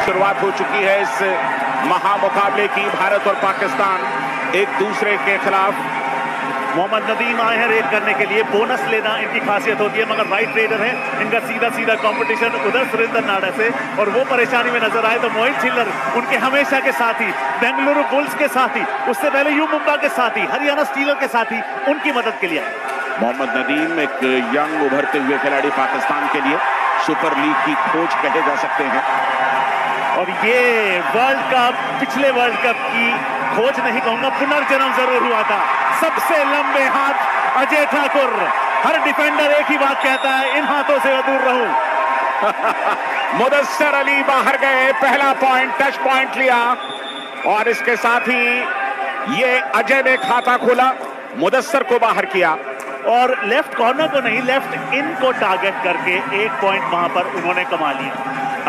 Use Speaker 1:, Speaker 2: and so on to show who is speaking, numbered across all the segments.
Speaker 1: शुरुआत हो चुकी है इस महामुकाबले की। भारत और पाकिस्तान एक दूसरे के खिलाफ।
Speaker 2: मोहम्मद नदीम आए हैं रेड करने के लिए, बोनस लेना इनकी खासियत होती है, मगर राइट रेडर है। इनका सीधा सीधा कंपटीशन उधर सुरेंद्र नाडा से, और वो परेशानी में नजर आए तो मोहित छिल्लर उनके हमेशा के साथी, बेंगलुरु बुल्स के साथी, उससे पहले यू मुंबा के साथी, हरियाणा स्टीलर के साथी, उनकी मदद के लिए।
Speaker 1: मोहम्मद नदीम एक यंग उभरते हुए खिलाड़ी पाकिस्तान के लिए, सुपर लीग की खोज कहे जा सकते हैं।
Speaker 2: और ये वर्ल्ड कप, पिछले वर्ल्ड कप की खोज नहीं कहूंगा, पुनर्जन्म जरूर हुआ था। सबसे लंबे हाथ अजय ठाकुर। हर डिफेंडर एक ही बात कहता है, इन हाथों से मैं दूर रहूं।
Speaker 1: मुदस्सिर अली बाहर गए, पहला पॉइंट, टच पॉइंट लिया, और इसके साथ ही ये अजय ने खाता खोला, मुदस्सिर को बाहर किया।
Speaker 2: और लेफ्ट कॉर्नर को नहीं, लेफ्ट इन को टारगेट करके एक पॉइंट वहां पर उन्होंने कमा लिया।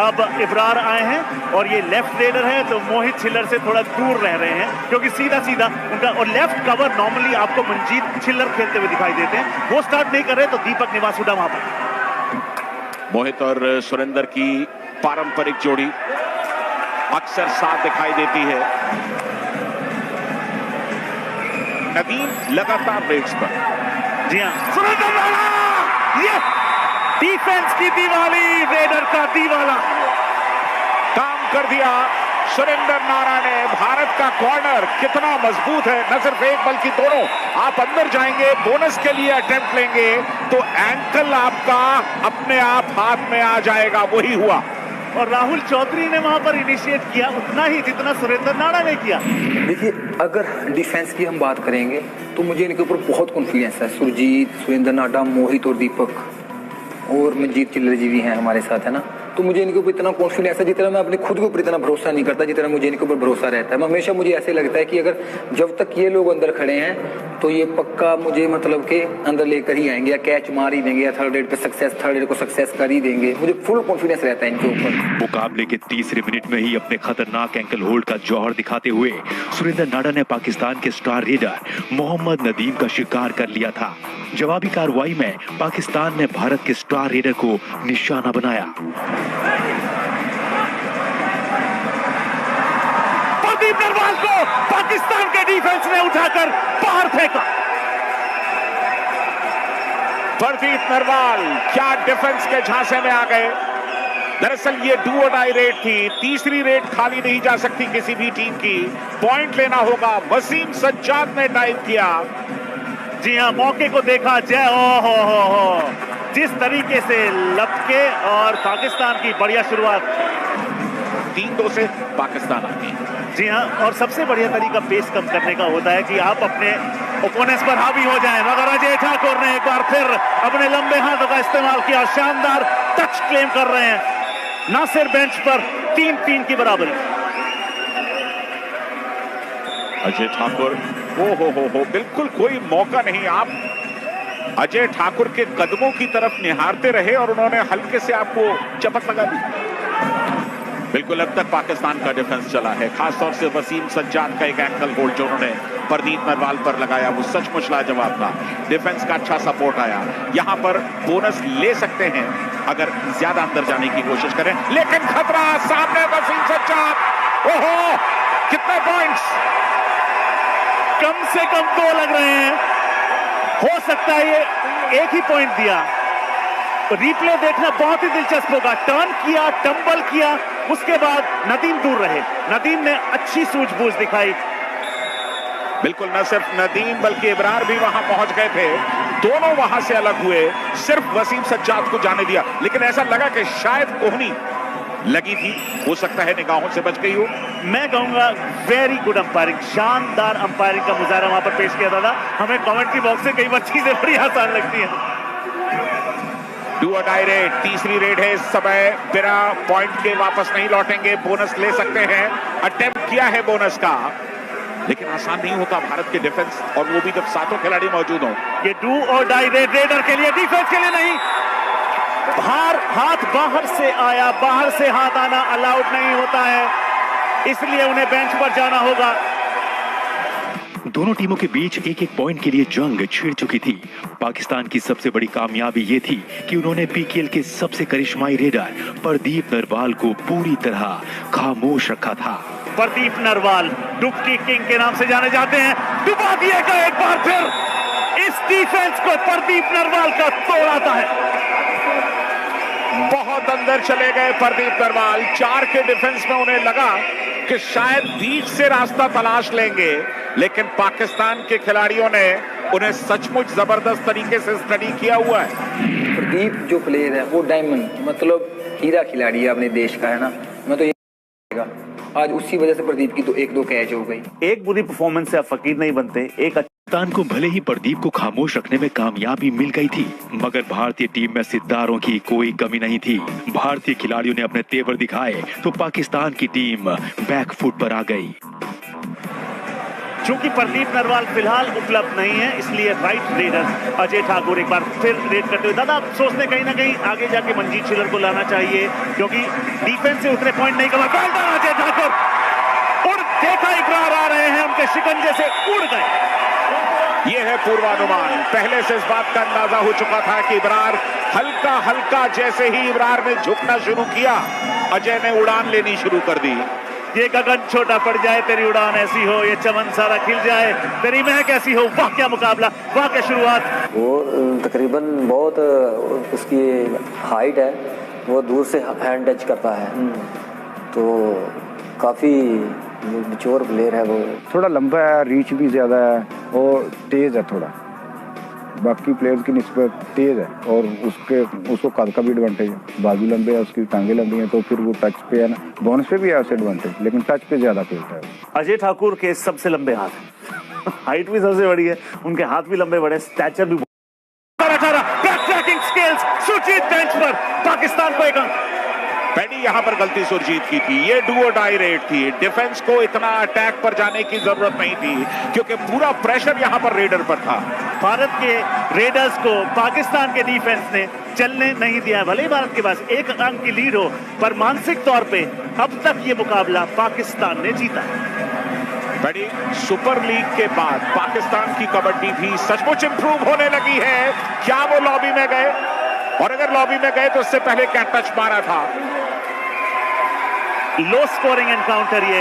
Speaker 2: अब इब्रार आए हैं और ये लेफ्ट रेडर है, तो मोहित छिल्लर से थोड़ा दूर रह रहे हैं, क्योंकि सीधा सीधा उनका, और लेफ्ट कवर नॉर्मली आपको मनजीत छिल्लर खेलते हुए दिखाई देते हैं, वो स्टार्ट नहीं कर रहे, तो दीपक निवासुडा वहां पर।
Speaker 1: मोहित और सुरेंद्र की पारंपरिक जोड़ी अक्सर साथ दिखाई देती है। नदीम लगातार ब्रेक्स पर।
Speaker 2: जी हाँ, सुरेंद्र नाडा, ये डिफेंस की दिवाली, रेडर का दीवाला
Speaker 1: काम कर दिया सुरेंद्र नाडा ने। भारत का कॉर्नर कितना मजबूत है, न सिर्फ एक बल्कि दोनों। आप अंदर जाएंगे, बोनस के लिए अटेम्प्ट लेंगे, तो एंकल आपका अपने आप हाथ में आ जाएगा। वही हुआ।
Speaker 2: और राहुल चौधरी ने वहां पर इनिशिएट किया उतना ही जितना सुरेंद्र नाडा ने किया।
Speaker 3: देखिए, अगर डिफेंस की हम बात करेंगे तो मुझे इनके ऊपर बहुत कॉन्फिडेंस है। सुरजीत, सुरेंद्र नाडा, मोहित और दीपक, और मनजीत छिल्लर जी भी हैं हमारे साथ, है ना। तो मुझे इनके ऊपर इतना कॉन्फिडेंस है, जितना मैं अपने खुद के ऊपर इतना भरोसा नहीं करता, जितना मुझे इनके ऊपर भरोसा रहता है। हमेशा मुझे ऐसे लगता है कि अगर जब तक ये लोग अंदर खड़े हैं तो ये पक्का मुझे मतलब के अंदर लेकर ही आएंगे, या कैच मार ही देंगे, या थर्ड रेड पे सक्सेस, थर्ड रेड को सक्सेस कर ही देंगे। मुझे फुल कॉन्फिडेंस रहता है इनके ऊपर।
Speaker 4: मुकाबले के तीसरे मिनट में ही अपने खतरनाक एंकल होल्ड का जौहर दिखाते हुए सुरेंद्र नाडा ने पाकिस्तान के स्टार रेडर मोहम्मद नदीम का शिकार कर लिया था। जवाबी कार्रवाई में पाकिस्तान ने भारत के स्टार रेडर को निशाना बनाया।
Speaker 2: प्रदीप नरवाल को पाकिस्तान के डिफेंस ने उठाकर बाहर फेंका।
Speaker 1: प्रदीप नरवाल क्या डिफेंस के झांसे में आ गए। दरअसल ये डू और डाई रेड थी, तीसरी रेड खाली नहीं जा सकती किसी भी टीम की। पॉइंट लेना होगा। वसीम सज्जाद ने डाइव किया।
Speaker 2: जी हाँ, मौके को देखा जय, हो जिस तरीके से लपके, और पाकिस्तान की बढ़िया शुरुआत।
Speaker 1: 3-2 से पाकिस्तान आ गई।
Speaker 2: जी हाँ, और सबसे बढ़िया तरीका पेस कम करने का होता है कि आप अपने ओपोनेंट्स पर हावी हो जाएं। मगर अजय ठाकुर ने एक बार फिर अपने लंबे हाथों का इस्तेमाल किया, शानदार टच क्लेम कर रहे हैं। नासिर बेंच पर 3-3 की बराबरी।
Speaker 1: अजय ठाकुर, हो बिल्कुल कोई मौका नहीं। आप अजय ठाकुर के कदमों की तरफ निहारते रहे और उन्होंने हल्के से आपको चपत लगा दी। बिल्कुल अब तक पाकिस्तान का डिफेंस चला है, खासतौर से वसीम सज्जाद का एक एंकल होल्ड जो उन्होंने प्रदीप नरवाल पर लगाया, वो सचमुच लाजवाब था। डिफेंस का अच्छा सपोर्ट आया। यहां पर बोनस ले सकते हैं अगर ज्यादा अंदर जाने की कोशिश करें, लेकिन खतरा सामने। वसीम सज्जाद, ओहो कितने पॉइंट्स,
Speaker 2: कम से कम 2 लग रहे हैं। हो सकता है ये एक ही पॉइंट दिया। रिप्ले देखना बहुत ही दिलचस्प होगा। टर्न किया, टंबल किया, उसके बाद नदीम दूर रहे। नदीम ने अच्छी सूझबूझ दिखाई।
Speaker 1: बिल्कुल, न सिर्फ नदीम बल्कि इब्रार भी वहां पहुंच गए थे। दोनों वहां से अलग हुए, सिर्फ वसीम सज्जाद को जाने दिया। लेकिन ऐसा लगा कि शायद कोहनी लगी थी, हो सकता है निगाहों से बच गई हो।
Speaker 2: मैं कहूंगा वेरी गुड अंपायरिंग, शानदार अंपायरिंग का मुजाहरा वहां पर पेश किया था। हमें कमेंट्री बॉक्स से कई बार चीजें बड़ी आसान लगती हैं।
Speaker 1: डू और डाई रेड, तीसरी रेड है इस समय। बिना पॉइंट के वापस नहीं लौटेंगे, बोनस ले सकते हैं। अटेम्प्ट किया है बोनस का, लेकिन आसान नहीं होता भारत के डिफेंस, और वो भी जब सातों खिलाड़ी मौजूद हों।
Speaker 2: ये डू और डाई रेड, रेडर के लिए, डिफेंस के लिए नहीं। हाथ बाहर से आया, बाहर से हाथ आना अलाउड नहीं होता है, इसलिए उन्हें बेंच पर जाना होगा।
Speaker 4: दोनों टीमों के बीच एक एक पॉइंट के लिए जंग छिड़ चुकी थी। पाकिस्तान की सबसे बड़ी कामयाबी ये थी कि उन्होंने पीकेएल के सबसे करिश्माई रेडर प्रदीप नरवाल को पूरी तरह खामोश रखा था।
Speaker 2: प्रदीप नरवाल डुबकी किंग के नाम से जाने जाते हैं। डुबा दिएगा एक बार फिर। इस डिफेंस को प्रदीप नरवाल का तोड़ आता है।
Speaker 1: बहुत अंदर चले गए प्रदीप नरवाल। 4 के डिफेंस में उन्हें लगा कि शायद बीच से रास्ता तलाश लेंगे, लेकिन पाकिस्तान के खिलाड़ियों ने उन्हें सचमुच जबरदस्त तरीके से स्टडी किया हुआ है।
Speaker 3: प्रदीप जो प्लेयर है वो डायमंड मतलब हीरा खिलाड़ी है अपने देश का, है ना। मैं तो ये आज उसी वजह से प्रदीप की तो 1-2 कैच हो गई।
Speaker 2: एक बुरी परफॉर्मेंस से आप फकीर नहीं बनते। एक
Speaker 4: पाकिस्तान को भले ही प्रदीप को खामोश रखने में कामयाबी मिल गई थी, मगर भारतीय टीम में सितारों की कोई कमी नहीं थी। भारतीय खिलाड़ियों ने अपने तेवर दिखाए तो पाकिस्तान की टीम बैकफुट पर आ गई।
Speaker 2: चूंकि प्रदीप नरवाल फिलहाल उपलब्ध नहीं है, इसलिए राइट रेडर अजय ठाकुर एक बार फिर रेड करते हुए दादा आप सोचते कहीं ना कहीं आगे जाके मनजीत छिल्लर को लाना चाहिए, क्योंकि डिफेंस से उतने पॉइंट नहीं कमा। अजय ठाकुर उड़ देखा इकरार आ रहे हैं, उनके शिकंजे से उड़ गए।
Speaker 1: ये है पूर्वानुमान। पहले से इस बात का अंदाजा हो चुका था कि इब्रार हल्का हल्का जैसे ही इब्रार ने झुकना शुरू किया, अजय ने उड़ान लेनी शुरू कर दी।
Speaker 2: ये गगन छोटा पड़ जाए तेरी उड़ान ऐसी हो, ये चमन सारा खिल जाए तेरी महक ऐसी हो। वाह क्या मुकाबला, वाह क्या शुरुआत।
Speaker 5: वो तकरीबन बहुत उसकी हाइट है, वो दूर से हैंड टच करता है, तो काफ़ी मैच्योर प्लेयर है। वो
Speaker 6: थोड़ा लंबा है, रीच भी ज़्यादा है और तेज़ है थोड़ा, बाकी प्लेयर्स की निस्बत तेज़ है और उसको कद का भी एडवांटेज है। बाजू लंबे है, उसकी टांगे लंबी हैं, तो फिर वो टच पे है ना, बोनस पे भी है उसे एडवांटेज, लेकिन टच पे ज़्यादा खेलता है।
Speaker 2: अजय ठाकुर के सबसे लंबे हाथ हाइट भी सबसे बड़ी है, उनके हाथ भी लंबे बड़े, स्टैचर भी। Back tracking skills, Surjeet bench पर, पाकिस्तान को एक अंक।
Speaker 1: पैडी यहां पर गलती सुरजीत की थी। ये डू और डाई रेड थी। डिफेंस को इतना अटैक पर जाने की जरूरत नहीं थी, क्योंकि पूरा प्रेशर यहां पर रेडर पर था।
Speaker 2: भारत के रेडर्स को पाकिस्तान के डिफेंस ने चलने नहीं दिया। भले ही भारत के पास 1 अंक की लीड हो, पर मानसिक तौर पे अब तक ये मुकाबला पाकिस्तान ने जीता।
Speaker 1: बड़ी सुपर लीग के बाद पाकिस्तान की कबड्डी भी सचमुच इंप्रूव होने लगी है। क्या वो लॉबी में गए? और अगर लॉबी में गए तो उससे पहले क्या टच मारा था?
Speaker 2: लो स्कोरिंग एनकाउंटर ये